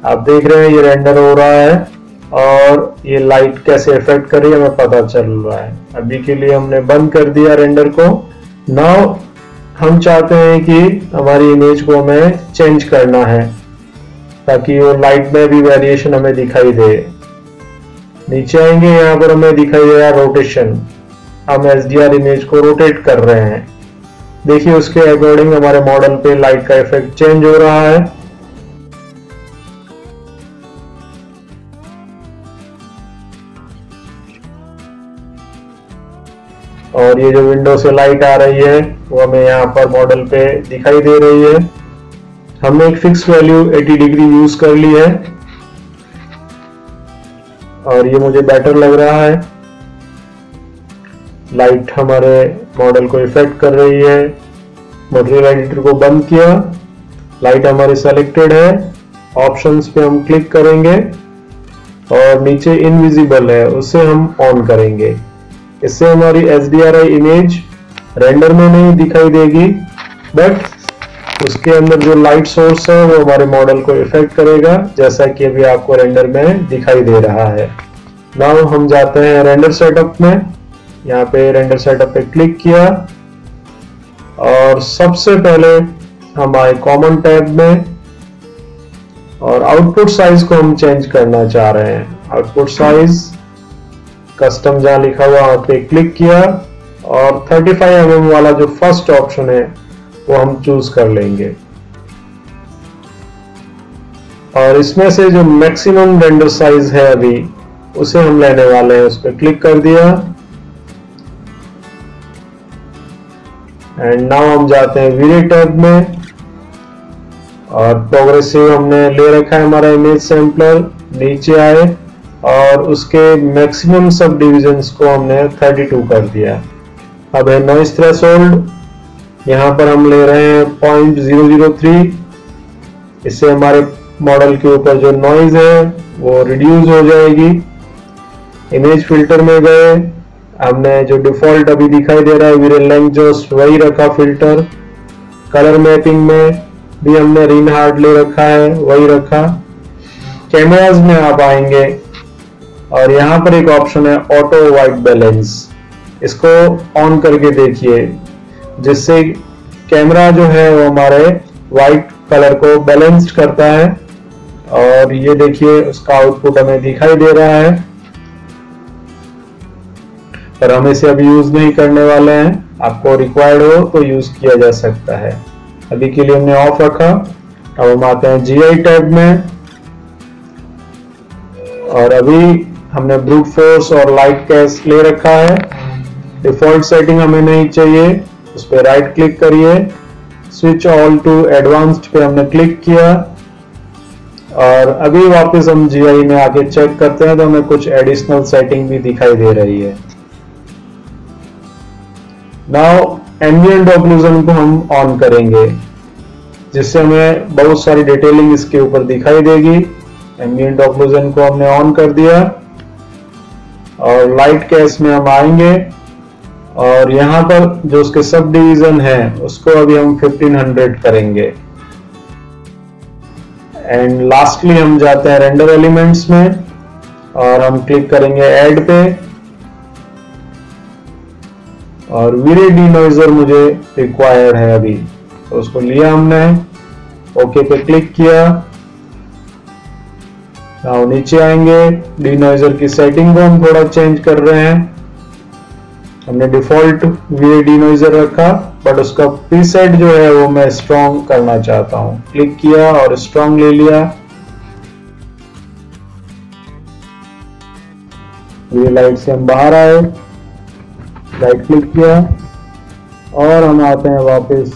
आप देख रहे हैं ये रेंडर हो रहा है और ये लाइट कैसे इफेक्ट कर रही है हमें पता चल रहा है। अभी के लिए हमने बंद कर दिया रेंडर को। नाउ हम चाहते हैं कि हमारी इमेज को हमें चेंज करना है ताकि वो लाइट में भी वेरिएशन हमें दिखाई दे। नीचे आएंगे, यहाँ पर हमें दिखाई दे रहा है रोटेशन। हम SDR इमेज को रोटेट कर रहे हैं। देखिए उसके अकॉर्डिंग हमारे मॉडल पे लाइट का इफेक्ट चेंज हो रहा है। और ये जो विंडो से लाइट आ रही है वो हमें यहाँ पर मॉडल पे दिखाई दे रही है। हमने एक फिक्स वैल्यू 80 डिग्री यूज कर ली है और ये मुझे बेटर लग रहा है। लाइट हमारे मॉडल को इफेक्ट कर रही है। मटेरियल एडिटर को बंद किया, लाइट हमारी सेलेक्टेड है। ऑप्शंस पे हम क्लिक करेंगे और नीचे इनविजिबल है उसे हम ऑन करेंगे। इससे हमारी SDRI इमेज रेंडर में नहीं दिखाई देगी बट उसके अंदर जो लाइट सोर्स है वो हमारे मॉडल को इफेक्ट करेगा, जैसा कि अभी आपको रेंडर में दिखाई दे रहा है। नाउ हम जाते हैं रेंडर सेटअप में। यहाँ पे रेंडर सेटअप पे क्लिक किया और सबसे पहले हम आए कॉमन टैब में और आउटपुट साइज को हम चेंज करना चाह रहे हैं। आउटपुट साइज कस्टम जहां लिखा हुआ वहां पे क्लिक किया और 35 mm वाला जो फर्स्ट ऑप्शन है वो हम चूज कर लेंगे और इसमें से जो मैक्सिमम रेंडर साइज है अभी उसे हम लेने वाले हैं। उस पर क्लिक कर दिया एंड नाउ हम जाते हैं वीडियो टैब में और प्रोग्रेसिव हमने ले रखा है हमारा इमेज सैंपलर। नीचे आए और उसके मैक्सिमम सब डिविजन्स को हमने 32 कर दिया। अब है नॉइज थ्रेशोल्ड, यहाँ पर हम ले रहे हैं 0.003। इससे हमारे मॉडल के ऊपर जो नॉइज है वो रिड्यूस हो जाएगी। इमेज फिल्टर में गए, हमने जो डिफॉल्ट अभी दिखाई दे रहा है विरल लेंथ जो वही रखा फिल्टर। कलर मैपिंग में भी हमने रिनहार्ड ले रखा है वही रखा। कैमरास में आप आएंगे और यहाँ पर एक ऑप्शन है ऑटो वाइट बैलेंस, इसको ऑन करके देखिए जिससे कैमरा जो है वो हमारे वाइट कलर को बैलेंस्ड करता है। और ये देखिए उसका आउटपुट हमें दिखाई दे रहा है पर हम इसे अभी यूज नहीं करने वाले हैं। आपको रिक्वायर्ड हो तो यूज किया जा सकता है, अभी के लिए हमने ऑफ रखा। अब हम आते हैं GI टैब में और अभी हमने ब्रूट फोर्स और लाइट कैश ले रखा है। डिफॉल्ट सेटिंग हमें नहीं चाहिए, उस पर राइट क्लिक करिए, स्विच ऑल टू एडवांस्ड पे हमने क्लिक किया और अभी वापस हम GI में आके चेक करते हैं तो हमें कुछ एडिशनल सेटिंग भी दिखाई दे रही है। नाउ एम्बिएंट ऑक्लूजन को हम ऑन करेंगे, जिससे हमें बहुत सारी डिटेलिंग इसके ऊपर दिखाई देगी। एम्बिएंट ऑक्लूजन को हमने ऑन कर दिया और लाइट केस में हम आएंगे और यहाँ पर जो उसके सब डिवीजन है उसको अभी हम 1500 करेंगे। एंड लास्टली हम जाते हैं रेंडर एलिमेंट्स में और हम क्लिक करेंगे ऐड पे, और वीरे डिनॉइजर मुझे रिक्वायर्ड है अभी, तो उसको लिया हमने, ओके पे क्लिक किया। now नीचे आएंगे, डिनॉइजर की सेटिंग को हम थोड़ा चेंज कर रहे हैं। हमने डिफॉल्ट वीरे डिनॉइजर रखा, बट उसका प्रीसेट जो है वो मैं स्ट्रॉन्ग करना चाहता हूं। क्लिक किया और स्ट्रॉन्ग ले लिया। वीरे लाइट से हम बाहर आए, राइट क्लिक किया और हम आते हैं वापस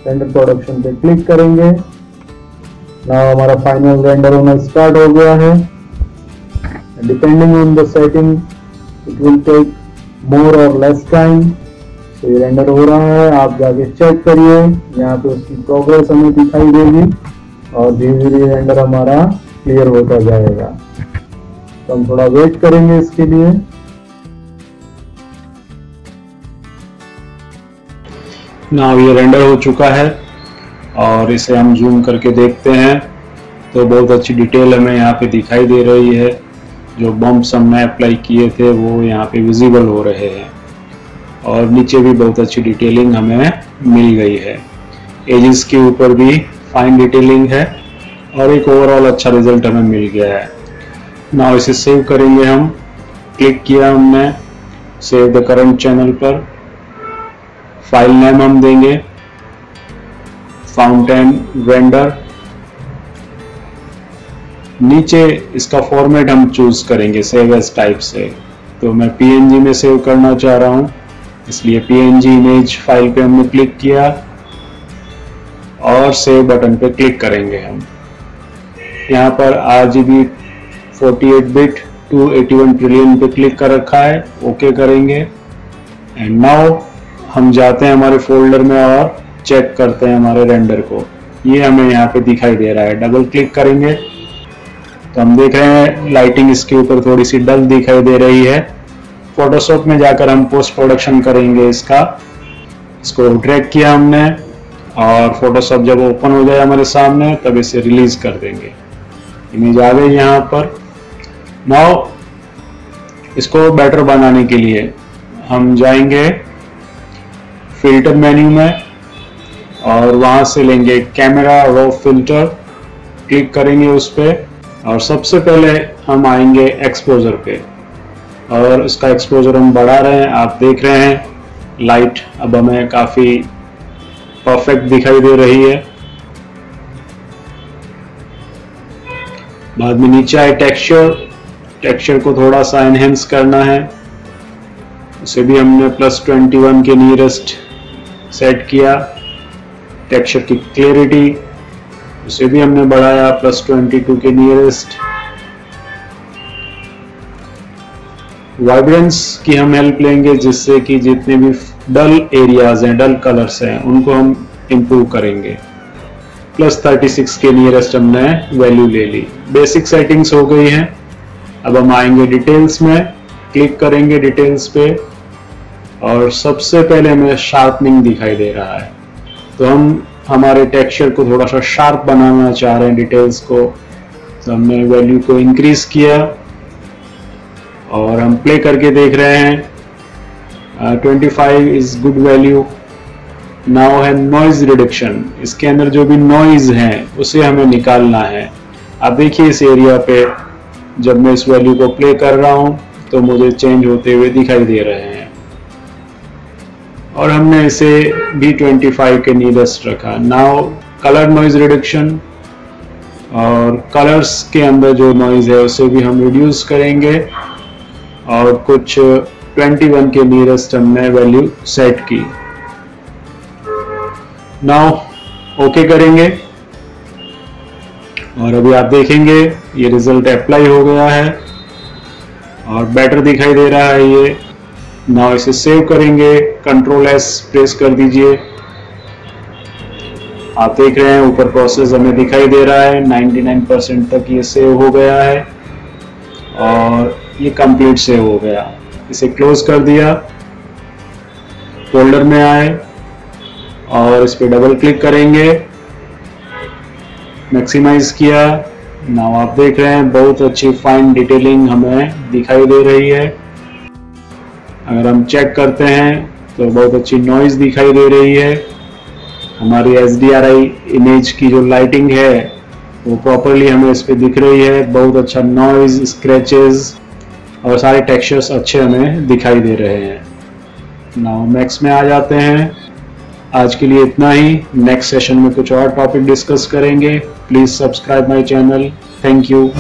रेंडर प्रोडक्शन पे क्लिक करेंगे। नाउ हमारा फाइनल रेंडर होना स्टार्ट हो गया है। Depending on the setting it will take more और लेस टाइम। तो ये रेंडर हो रहा है, आप जाके चेक करिए, यहाँ पे उसकी प्रोग्रेस हमें दिखाई देगी और धीरे धीरे रेंडर हमारा क्लियर होता जाएगा। तो हम थोड़ा वेट करेंगे इसके लिए। नाउ ये रेंडर हो चुका है और इसे हम जूम करके देखते हैं तो बहुत अच्छी डिटेल हमें यहाँ पे दिखाई दे रही है। जो बम्प्स हमने अप्लाई किए थे वो यहाँ पे विजिबल हो रहे हैं और नीचे भी बहुत अच्छी डिटेलिंग हमें मिल गई है। एजेस के ऊपर भी फाइन डिटेलिंग है और एक ओवरऑल अच्छा रिजल्ट हमें मिल गया है। नाउ इसे सेव करेंगे हम। क्लिक किया हमने सेव द करंट चैनल पर। फाइल नेम हम देंगे फाउंटेन रेंडर। नीचे इसका फॉर्मेट हम चूज करेंगे सेव एज टाइप से, तो मैं पीएनजी में सेव करना चाह रहा हूं, इसलिए पीएनजी इमेज फाइल पे हमने क्लिक किया और सेव बटन पे क्लिक करेंगे हम। यहाँ पर RGB 48 बिट 281 ट्रिलियन पे क्लिक कर रखा है, ओके करेंगे। एंड नाउ हम जाते हैं हमारे फोल्डर में और चेक करते हैं हमारे रेंडर को। ये हमें यहाँ पे दिखाई दे रहा है। डबल क्लिक करेंगे तो हम देख रहे हैं लाइटिंग इसके ऊपर थोड़ी सी डल दिखाई दे रही है। फोटोशॉप में जाकर हम पोस्ट प्रोडक्शन करेंगे इसको ड्रैग किया हमने और फोटोशॉप जब ओपन हो जाए हमारे सामने तब इसे रिलीज कर देंगे। इमेज आ गई यहाँ पर। नाउ इसको बेटर बनाने के लिए हम जाएंगे फिल्टर मेन्यू में और वहां से लेंगे कैमरा रॉ फिल्टर, क्लिक करेंगे उस पर और सबसे पहले हम आएंगे एक्सपोजर पे और इसका एक्सपोजर हम बढ़ा रहे हैं। आप देख रहे हैं लाइट अब हमें काफी परफेक्ट दिखाई दे रही है। बाद में नीचे आए टेक्सचर को थोड़ा सा एनहेंस करना है, उसे भी हमने +21 के नियरेस्ट सेट किया। टेक्सचर की क्लियरिटी उसे भी हमने बढ़ाया +22 के नियरेस्ट। वाइब्रेंस की हम हेल्प लेंगे जिससे कि जितने भी डल एरियाज हैं, डल कलर्स हैं, उनको हम इंप्रूव करेंगे। +36 के नियरेस्ट हमने वैल्यू ले ली। बेसिक सेटिंग्स हो गई हैं। अब हम आएंगे डिटेल्स में, क्लिक करेंगे डिटेल्स पे और सबसे पहले हमें शार्पनिंग दिखाई दे रहा है, तो हम हमारे टेक्सचर को थोड़ा सा शार्प बनाना चाह रहे हैं डिटेल्स को, तो हमने वैल्यू को इंक्रीज किया और हम प्ले करके देख रहे हैं 25 इज गुड वैल्यू। नाउ है नॉइज रिडक्शन, इसके अंदर जो भी नॉइज है उसे हमें निकालना है। आप देखिए इस एरिया पे जब मैं इस वैल्यू को प्ले कर रहा हूं तो मुझे चेंज होते हुए दिखाई दे रहे हैं और हमने इसे भी 25 के नियरेस्ट रखा। नाउ कलर नॉइज रिडक्शन, और कलर्स के अंदर जो नॉइज है उसे भी हम रिड्यूस करेंगे और कुछ 21 के नियरेस्ट हमने वैल्यू सेट की। नाउ ओके करेंगे और अभी आप देखेंगे ये रिजल्ट अप्लाई हो गया है और बेटर दिखाई दे रहा है ये। नाउ इसे सेव करेंगे, Ctrl+S प्रेस कर दीजिए। आप देख रहे हैं ऊपर प्रोसेस हमें दिखाई दे रहा है, 99% तक ये सेव हो गया है और ये कंप्लीट सेव हो गया। इसे क्लोज कर दिया, फोल्डर में आए और इस पे डबल क्लिक करेंगे, मैक्सिमाइज किया। नाउ आप देख रहे हैं बहुत अच्छी फाइन डिटेलिंग हमें दिखाई दे रही है। अगर हम चेक करते हैं तो बहुत अच्छी नॉइज दिखाई दे रही है। हमारी HDRI इमेज की जो लाइटिंग है वो प्रॉपरली हमें इस पे दिख रही है। बहुत अच्छा नॉइज, स्क्रैचेस और सारे टेक्सचर्स अच्छे हमें दिखाई दे रहे हैं। नाउ मैक्स में आ जाते हैं। आज के लिए इतना ही। नेक्स्ट सेशन में कुछ और टॉपिक डिस्कस करेंगे। Please subscribe my channel. Thank you.